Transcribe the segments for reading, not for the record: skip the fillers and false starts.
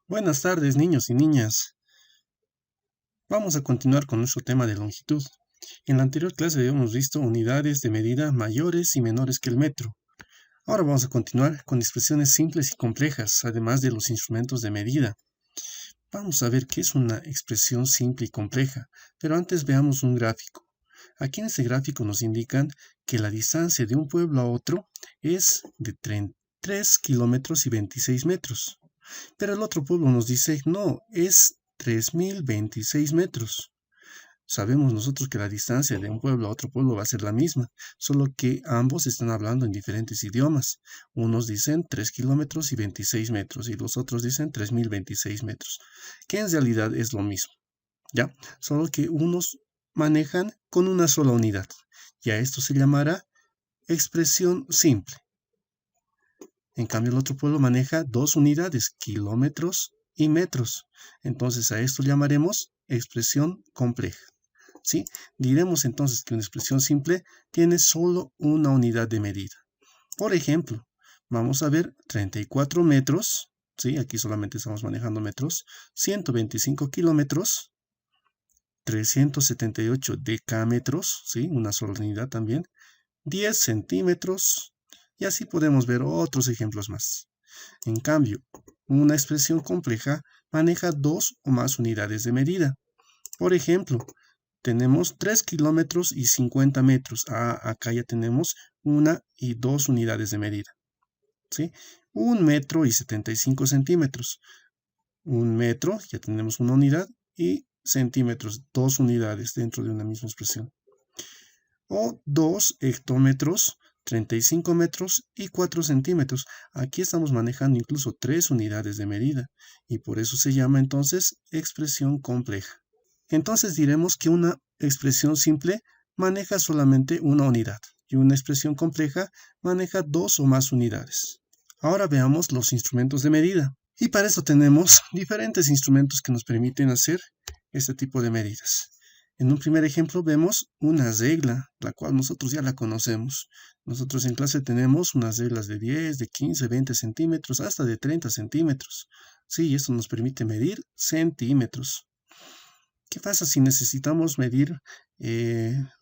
Buenas tardes, niños y niñas. Vamos a continuar con nuestro tema de longitud. En la anterior clase habíamos visto unidades de medida mayores y menores que el metro. Ahora vamos a continuar con expresiones simples y complejas, además de los instrumentos de medida. Vamos a ver qué es una expresión simple y compleja, pero antes veamos un gráfico. Aquí en este gráfico nos indican que la distancia de un pueblo a otro es de 3 kilómetros y 26 metros. Pero el otro pueblo nos dice, no, es 3026 metros. Sabemos nosotros que la distancia de un pueblo a otro pueblo va a ser la misma, solo que ambos están hablando en diferentes idiomas. Unos dicen 3 kilómetros y 26 metros y los otros dicen 3026 metros, que en realidad es lo mismo, ¿ya? Solo que unos manejan con una sola unidad. Y a esto se llamará expresión simple. En cambio, el otro pueblo maneja dos unidades, kilómetros y metros. Entonces, a esto llamaremos expresión compleja. ¿Sí? Diremos entonces que una expresión simple tiene solo una unidad de medida. Por ejemplo, vamos a ver 34 metros, ¿sí? Aquí solamente estamos manejando metros, 125 kilómetros, 378 decámetros, ¿sí? Una sola unidad también, 10 centímetros, y así podemos ver otros ejemplos más. En cambio, una expresión compleja maneja dos o más unidades de medida. Por ejemplo, tenemos 3 kilómetros y 50 metros. Acá ya tenemos una y dos unidades de medida. ¿Sí? 1 metro y 75 centímetros. 1 metro, ya tenemos una unidad, y centímetros, dos unidades dentro de una misma expresión. O 2 hectómetros, 35 metros y 4 centímetros. Aquí estamos manejando incluso 3 unidades de medida y por eso se llama entonces expresión compleja. Entonces diremos que una expresión simple maneja solamente una unidad y una expresión compleja maneja dos o más unidades. Ahora veamos los instrumentos de medida. Y para eso tenemos diferentes instrumentos que nos permiten hacer este tipo de medidas. En un primer ejemplo vemos una regla, la cual nosotros ya la conocemos. Nosotros en clase tenemos unas reglas de 10, de 15, 20 centímetros, hasta de 30 centímetros. Sí, esto nos permite medir centímetros. ¿Qué pasa si necesitamos medir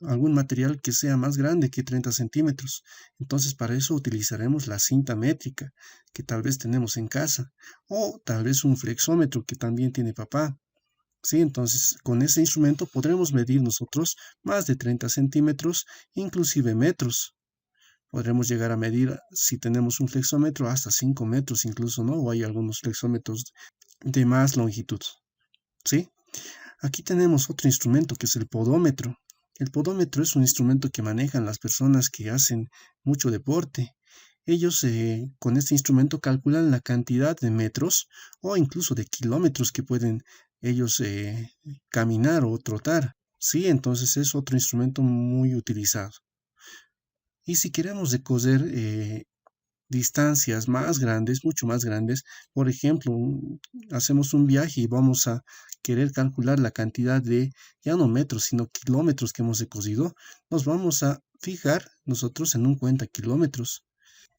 algún material que sea más grande que 30 centímetros? Entonces para eso utilizaremos la cinta métrica que tal vez tenemos en casa o tal vez un flexómetro que también tiene papá. Sí, entonces con ese instrumento podremos medir nosotros más de 30 centímetros, inclusive metros. Podremos llegar a medir, si tenemos un flexómetro, hasta 5 metros incluso, ¿no? O hay algunos flexómetros de más longitud, ¿sí? Aquí tenemos otro instrumento que es el podómetro. El podómetro es un instrumento que manejan las personas que hacen mucho deporte. Ellos con este instrumento calculan la cantidad de metros o incluso de kilómetros que pueden ellos caminar o trotar. Sí, entonces es otro instrumento muy utilizado. Y si queremos de coser distancias más grandes, mucho más grandes. Por ejemplo, hacemos un viaje y vamos a querer calcular la cantidad de, ya no metros, sino kilómetros que hemos recorrido, nos vamos a fijar nosotros en un cuenta kilómetros.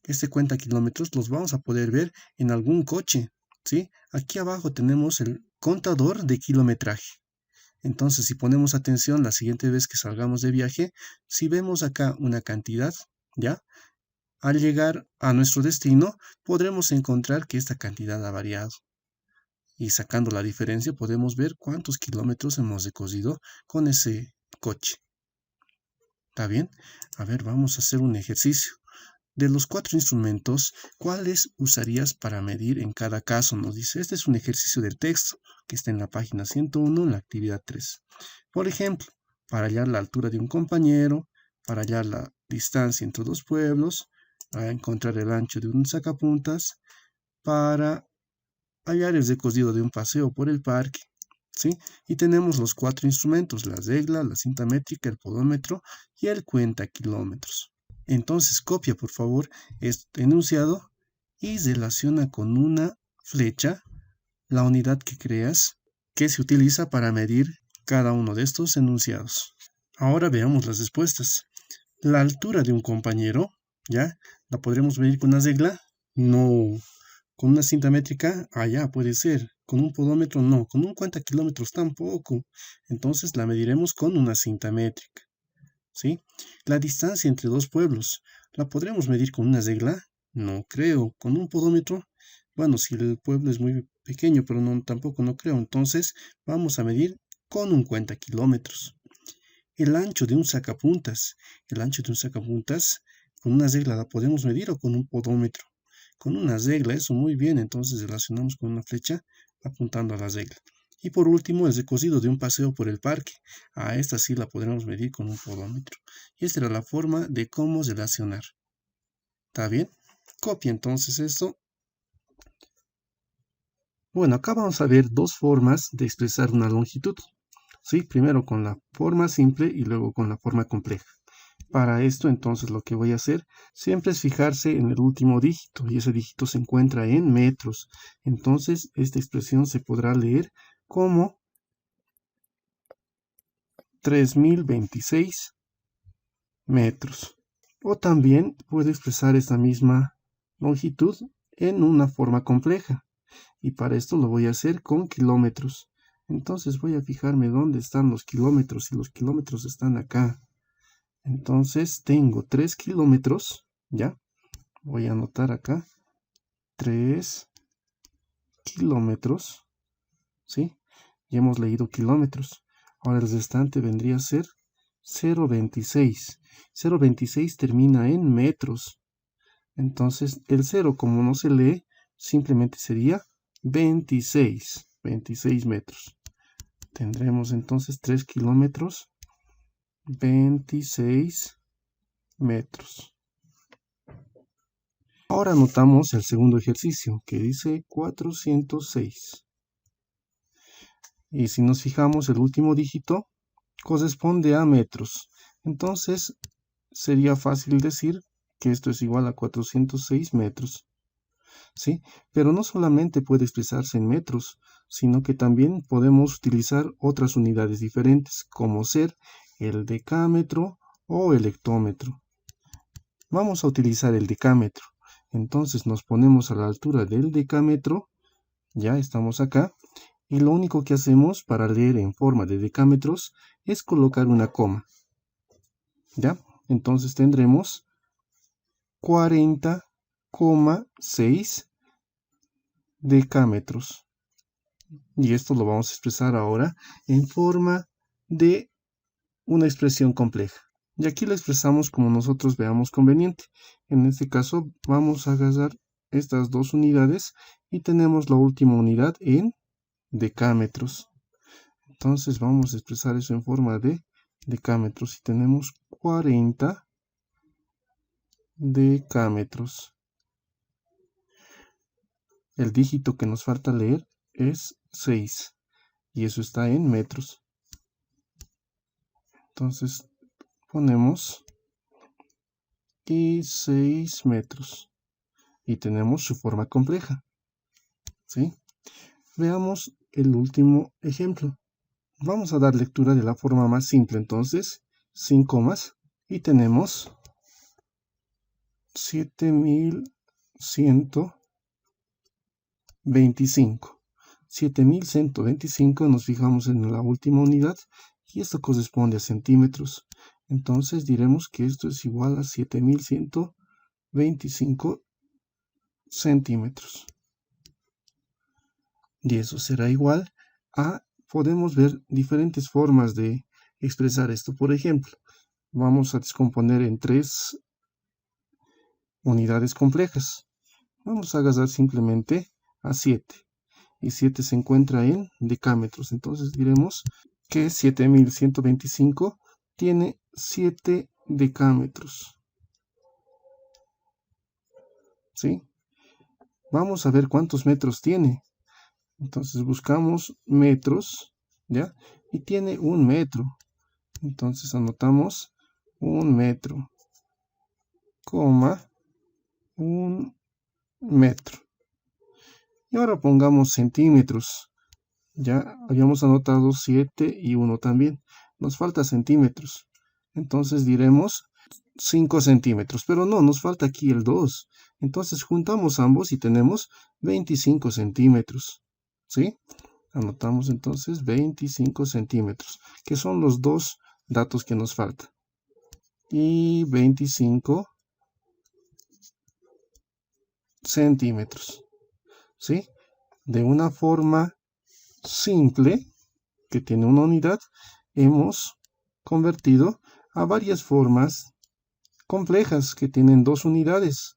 Este cuenta kilómetros los vamos a poder ver en algún coche, ¿sí? Aquí abajo tenemos el contador de kilometraje. Entonces, si ponemos atención la siguiente vez que salgamos de viaje, si vemos acá una cantidad, ¿ya? Al llegar a nuestro destino, podremos encontrar que esta cantidad ha variado. Y sacando la diferencia, podemos ver cuántos kilómetros hemos recorrido con ese coche. ¿Está bien? A ver, vamos a hacer un ejercicio. De los 4 instrumentos, ¿cuáles usarías para medir en cada caso? Nos dice, este es un ejercicio del texto que está en la página 101, en la actividad 3. Por ejemplo, para hallar la altura de un compañero, para hallar la distancia entre dos pueblos, para encontrar el ancho de un sacapuntas, para hallar el recorrido de un paseo por el parque, ¿sí? Y tenemos los 4 instrumentos, la regla, la cinta métrica, el podómetro y el cuenta kilómetros. Entonces copia por favor este enunciado y relaciona con una flecha la unidad que creas que se utiliza para medir cada uno de estos enunciados. Ahora veamos las respuestas. La altura de un compañero, ¿ya? ¿La podremos medir con una regla? No, ¿Con una cinta métrica? Ah, ya, puede ser. ¿Con un podómetro? No. ¿Con un cuenta kilómetros? Tampoco. Entonces la mediremos con una cinta métrica. ¿Sí? La distancia entre dos pueblos. ¿La podremos medir con una regla? No creo. ¿Con un podómetro? Bueno, si el pueblo es muy pequeño, pero no, tampoco no creo. Entonces vamos a medir con un cuenta kilómetros. El ancho de un sacapuntas. El ancho de un sacapuntas, ¿con una regla la podemos medir o con un podómetro? Con una regla, eso muy bien. Entonces relacionamos con una flecha apuntando a la regla. Y por último, el recorrido de un paseo por el parque. A esta sí la podremos medir con un podómetro. Y esta era la forma de cómo relacionar. ¿Está bien? Copia entonces esto. Bueno, acá vamos a ver dos formas de expresar una longitud. ¿Sí? Primero con la forma simple y luego con la forma compleja. Para esto, entonces, lo que voy a hacer siempre es fijarse en el último dígito, y ese dígito se encuentra en metros. Entonces, esta expresión se podrá leer como 3026 metros. O también puedo expresar esta misma longitud en una forma compleja, y para esto lo voy a hacer con kilómetros. Entonces voy a fijarme dónde están los kilómetros, y los kilómetros están acá. Entonces tengo 3 kilómetros, ¿ya? Voy a anotar acá 3 kilómetros, ¿sí? Ya hemos leído kilómetros. Ahora el restante vendría a ser 0,26. 0,26 termina en metros. Entonces el 0, como no se lee, simplemente sería 26 metros. Tendremos entonces 3 kilómetros, 26 metros. Ahora anotamos el segundo ejercicio, que dice 406. Y si nos fijamos, el último dígito corresponde a metros. Entonces, sería fácil decir que esto es igual a 406 metros. ¿Sí? Pero no solamente puede expresarse en metros, sino que también podemos utilizar otras unidades diferentes, como ser el decámetro o el hectómetro. Vamos a utilizar el decámetro. Entonces nos ponemos a la altura del decámetro, ya estamos acá, y lo único que hacemos para leer en forma de decámetros es colocar una coma. ¿Ya? Entonces tendremos 40,6 decámetros. Y esto lo vamos a expresar ahora en forma de una expresión compleja. Y aquí lo expresamos como nosotros veamos conveniente. En este caso vamos a agarrar estas dos unidades y tenemos la última unidad en decámetros. Entonces vamos a expresar eso en forma de decámetros y tenemos 40 decámetros. El dígito que nos falta leer es 6 y eso está en metros. Entonces ponemos y 6 metros y tenemos su forma compleja. ¿Sí? Veamos el último ejemplo. Vamos a dar lectura de la forma más simple, entonces, sin comas, y tenemos 7125. 7125 nos fijamos en la última unidad y esto corresponde a centímetros. Entonces diremos que esto es igual a 7125 centímetros. Y eso será igual a, podemos ver diferentes formas de expresar esto. Por ejemplo, vamos a descomponer en 3 unidades complejas. Vamos a agarrar simplemente a 7. Y 7 se encuentra en decámetros. Entonces diremos que 7125 tiene 7 decámetros. ¿Sí? Vamos a ver cuántos metros tiene. Entonces buscamos metros, ¿ya? Y tiene 1 metro. Entonces anotamos 1 metro, coma, 1 metro. Y ahora pongamos centímetros. Ya habíamos anotado 7 y 1 también. Nos falta centímetros. Entonces diremos 5 centímetros. Pero no, nos falta aquí el 2. Entonces juntamos ambos y tenemos 25 centímetros, ¿sí? Anotamos entonces 25 centímetros, que son los dos datos que nos faltan. Y 25 centímetros, ¿sí? De una forma simple, que tiene una unidad, hemos convertido a varias formas complejas que tienen 2 unidades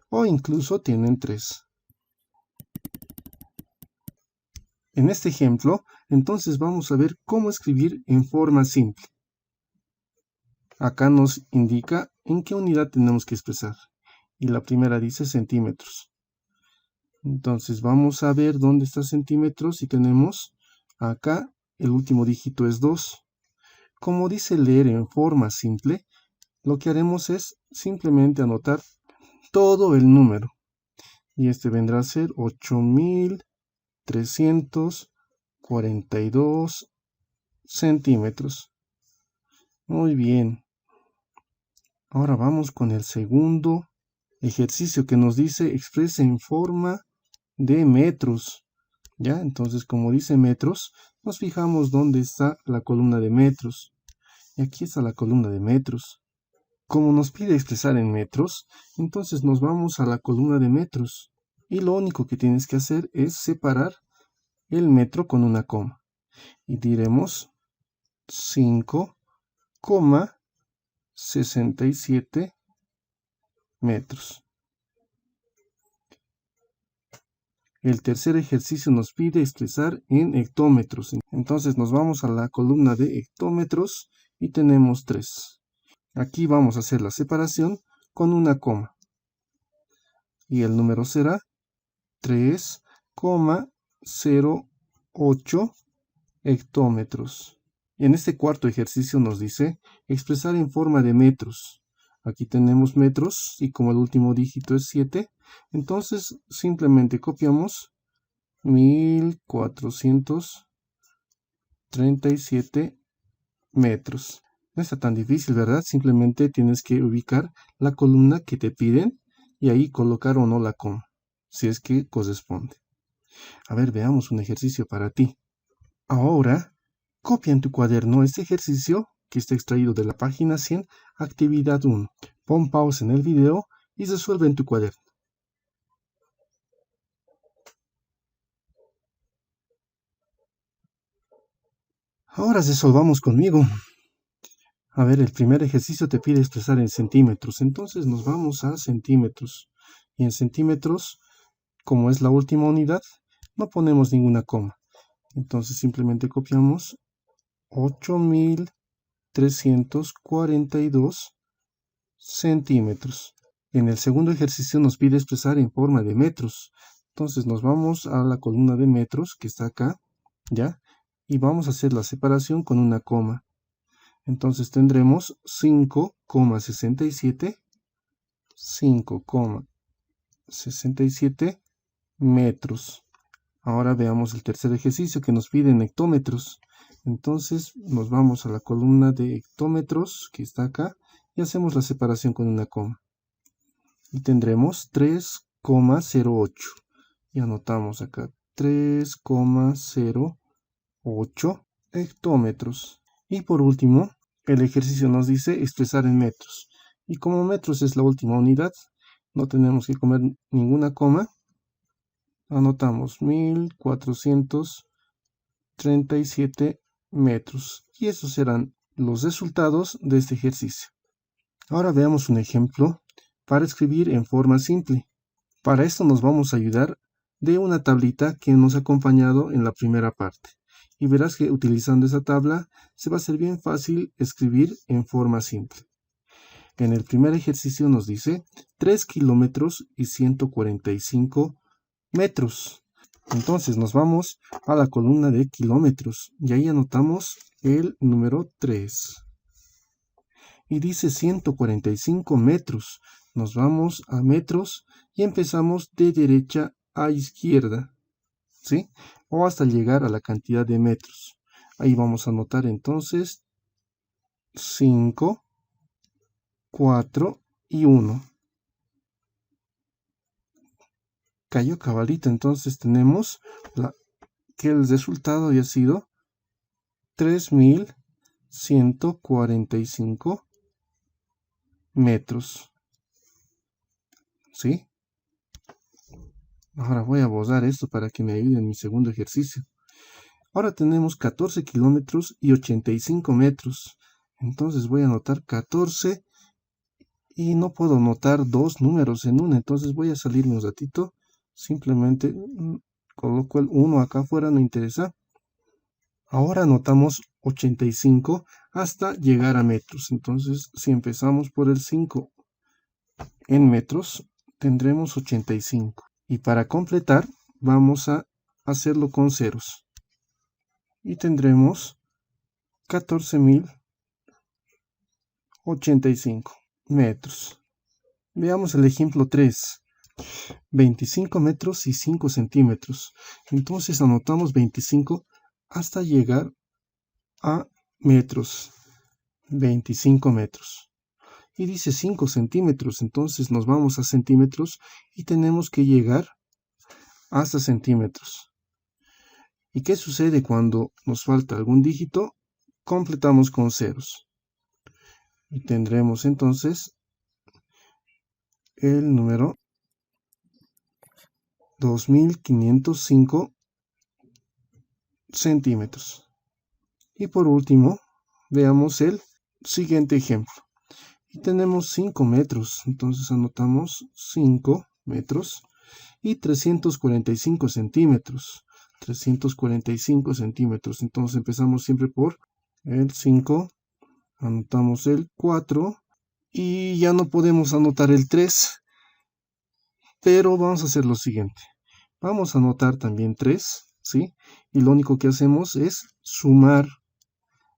o incluso tienen 3. En este ejemplo, entonces vamos a ver cómo escribir en forma simple. Acá nos indica en qué unidad tenemos que expresar. Y la primera dice centímetros. Entonces vamos a ver dónde está centímetros y tenemos acá el último dígito es 2. Como dice leer en forma simple, lo que haremos es simplemente anotar todo el número. Y este vendrá a ser 8342 centímetros. Muy bien. Ahora vamos con el segundo ejercicio que nos dice expresa en forma de metros. ¿Ya? Entonces, como dice metros, nos fijamos dónde está la columna de metros. Y aquí está la columna de metros. Como nos pide expresar en metros, entonces nos vamos a la columna de metros. Y lo único que tienes que hacer es separar el metro con una coma. Y diremos 5,67 metros. El tercer ejercicio nos pide expresar en hectómetros. Entonces nos vamos a la columna de hectómetros y tenemos 3. Aquí vamos a hacer la separación con una coma. Y el número será 3,08 hectómetros. En este cuarto ejercicio nos dice expresar en forma de metros. Aquí tenemos metros y como el último dígito es 7, entonces simplemente copiamos 1437 metros. No está tan difícil, ¿verdad? Simplemente tienes que ubicar la columna que te piden y ahí colocar o no la coma, si es que corresponde. A ver, veamos un ejercicio para ti. Ahora, copia en tu cuaderno este ejercicio que está extraído de la página 100, actividad 1. Pon pausa en el video y resuelve en tu cuaderno. Ahora resolvamos conmigo. A ver, el primer ejercicio te pide expresar en centímetros, entonces nos vamos a centímetros. Y en centímetros, como es la última unidad, no ponemos ninguna coma. Entonces simplemente copiamos 8342 centímetros. En el segundo ejercicio nos pide expresar en forma de metros. Entonces nos vamos a la columna de metros que está acá, ¿ya? Y vamos a hacer la separación con una coma. Entonces tendremos 5,67 metros. Ahora veamos el tercer ejercicio que nos pide en hectómetros. Entonces nos vamos a la columna de hectómetros que está acá y hacemos la separación con una coma. Y tendremos 3,08. Y anotamos acá 3,08 hectómetros. Y por último, el ejercicio nos dice expresar en metros. Y como metros es la última unidad, no tenemos que comer ninguna coma. Anotamos 1437 metros. Y esos serán los resultados de este ejercicio. Ahora veamos un ejemplo para escribir en forma simple. Para esto nos vamos a ayudar de una tablita que nos ha acompañado en la primera parte. Y verás que utilizando esa tabla se va a hacer bien fácil escribir en forma simple. En el primer ejercicio nos dice 3 kilómetros y 145 metros. Entonces nos vamos a la columna de kilómetros y ahí anotamos el número 3. Y dice 145 metros. Nos vamos a metros y empezamos de derecha a izquierda, ¿sí? O hasta llegar a la cantidad de metros. Ahí vamos a anotar entonces 5, 4 y 1. cayó cabalito. Entonces tenemos que el resultado había sido 3145 metros. ¿Sí? Ahora voy a borrar esto para que me ayude en mi segundo ejercicio. Ahora tenemos 14 kilómetros y 85 metros. Entonces voy a anotar 14 y no puedo anotar dos números en una. Entonces voy a salirme un ratito. Simplemente coloco el 1 acá afuera, no interesa. Ahora anotamos 85 hasta llegar a metros. Entonces si empezamos por el 5 en metros, tendremos 85. Y para completar, vamos a hacerlo con ceros. Y tendremos 14.085 metros. Veamos el ejemplo 3. 25 metros y 5 centímetros. Entonces anotamos 25 hasta llegar a metros. 25 metros. Y dice 5 centímetros. Entonces nos vamos a centímetros y tenemos que llegar hasta centímetros. ¿Y qué sucede cuando nos falta algún dígito? Completamos con ceros. Y tendremos entonces el número 2505 centímetros. Y por último, veamos el siguiente ejemplo. Y tenemos 5 metros. Entonces anotamos 5 metros y 345 centímetros. 345 centímetros. Entonces empezamos siempre por el 5. Anotamos el 4 y ya no podemos anotar el 3, pero vamos a hacer lo siguiente. Vamos a anotar también 3, ¿sí? Y lo único que hacemos es sumar.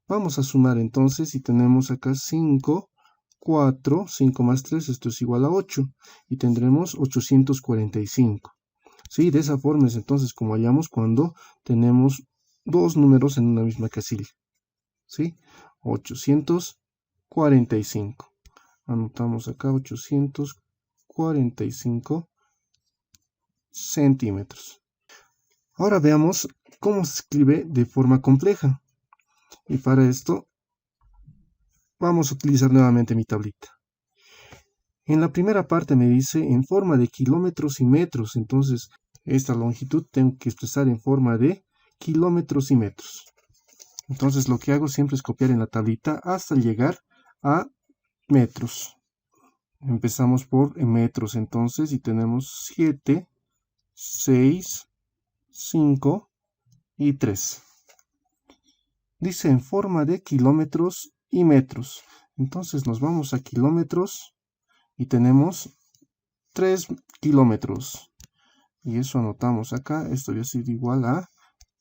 Vamos a sumar entonces y tenemos acá 5, 4, 5 más 3, esto es igual a 8. Y tendremos 845. ¿Sí? De esa forma es entonces como hallamos cuando tenemos dos números en una misma casilla. ¿Sí? 845. Anotamos acá 845 centímetros. Ahora veamos cómo se escribe de forma compleja. Y para esto vamos a utilizar nuevamente mi tablita. En la primera parte me dice en forma de kilómetros y metros. Entonces esta longitud tengo que expresar en forma de kilómetros y metros. Entonces lo que hago siempre es copiar en la tablita hasta llegar a metros. Empezamos por metros entonces y tenemos 7, 6, 5 y 3. Dice en forma de kilómetros y metros. Entonces nos vamos a kilómetros y tenemos 3 kilómetros. Y eso anotamos acá. Esto va a ser igual a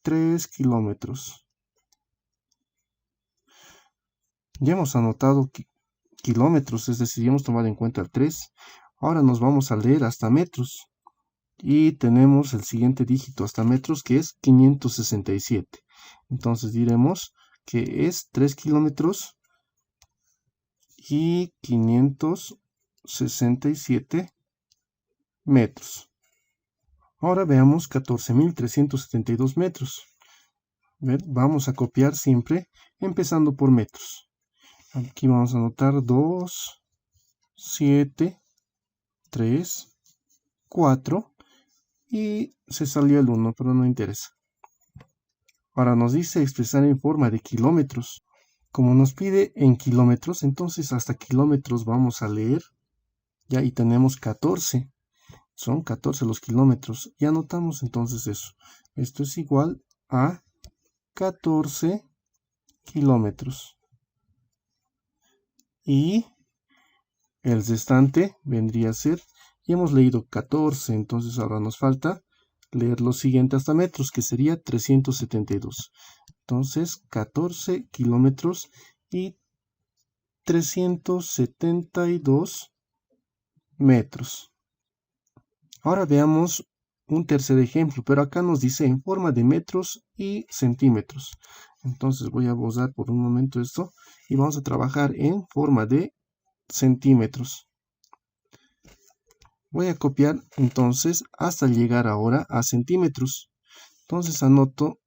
3 kilómetros. Ya hemos anotado kilómetros, es decir, ya hemos tomado en cuenta el 3. Ahora nos vamos a leer hasta metros. Y tenemos el siguiente dígito hasta metros, que es 567. Entonces diremos que es 3 kilómetros y 567 metros. Ahora veamos 14.372 metros. Vamos a copiar siempre empezando por metros. Aquí vamos a anotar 2, 7, 3, 4 y se salió el 1, pero no interesa. Ahora nos dice expresar en forma de kilómetros. Como nos pide en kilómetros, entonces hasta kilómetros vamos a leer. Ya, y tenemos 14. Son 14 los kilómetros. Y anotamos entonces eso. Esto es igual a 14 kilómetros. Y el restante vendría a ser, y hemos leído 14, entonces ahora nos falta leer lo siguiente hasta metros, que sería 372. Entonces, 14 kilómetros y 372 metros. Ahora veamos un tercer ejemplo, pero acá nos dice en forma de metros y centímetros. Entonces voy a borrar por un momento esto y vamos a trabajar en forma de centímetros. Voy a copiar entonces hasta llegar ahora a centímetros. Entonces anoto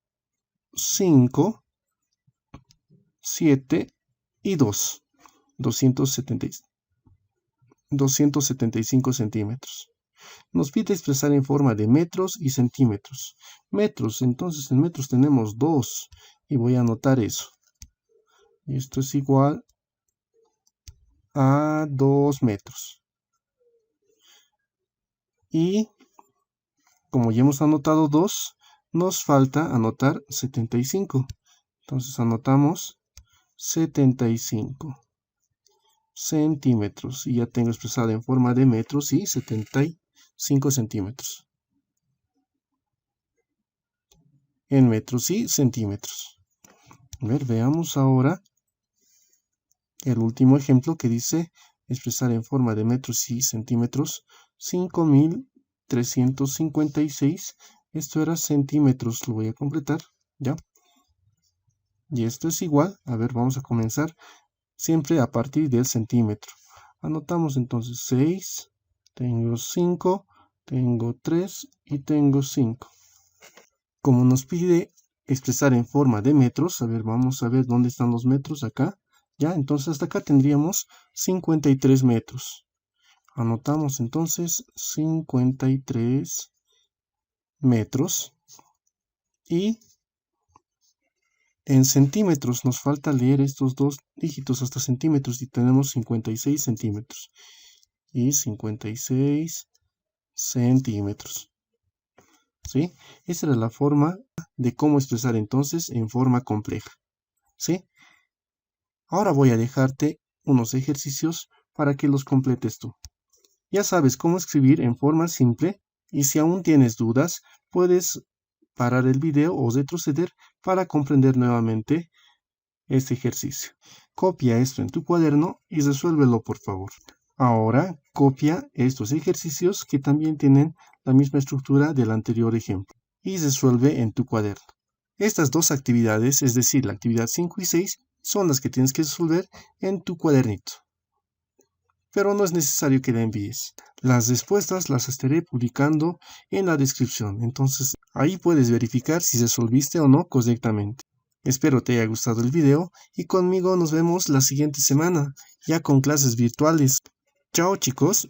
5, 7 y 2. 275 centímetros. Nos pide expresar en forma de metros y centímetros. Metros, entonces en metros tenemos 2. Y voy a anotar eso. Esto es igual a 2 metros. Y como ya hemos anotado 2, nos falta anotar 75. Entonces anotamos 75 centímetros. Y ya tengo expresado en forma de metros y 75 centímetros. En metros y centímetros. A ver, veamos ahora el último ejemplo que dice expresar en forma de metros y centímetros 5356. Esto era centímetros, lo voy a completar, ¿ya? Y esto es igual, a ver, vamos a comenzar siempre a partir del centímetro. Anotamos entonces 6, tengo 5, tengo 3 y tengo 5. Como nos pide expresar en forma de metros, a ver, vamos a ver dónde están los metros acá. Ya, entonces hasta acá tendríamos 53 metros. Anotamos entonces 53 metros. Y en centímetros nos falta leer estos dos dígitos hasta centímetros y tenemos 56 centímetros. Y 56 centímetros. ¿Sí? Esa era la forma de cómo expresar entonces en forma compleja. ¿Sí? Ahora voy a dejarte unos ejercicios para que los completes tú. Ya sabes cómo escribir en forma simple y si aún tienes dudas, puedes parar el video o retroceder para comprender nuevamente este ejercicio. Copia esto en tu cuaderno y resuélvelo, por favor. Ahora copia estos ejercicios que también tienen la misma estructura del anterior ejemplo y resuelve en tu cuaderno. Estas dos actividades, es decir, la actividad 5 y 6, son las que tienes que resolver en tu cuadernito. Pero no es necesario que la envíes. Las respuestas las estaré publicando en la descripción, entonces ahí puedes verificar si resolviste o no correctamente. Espero te haya gustado el video y conmigo nos vemos la siguiente semana, ya con clases virtuales. Chao chicos.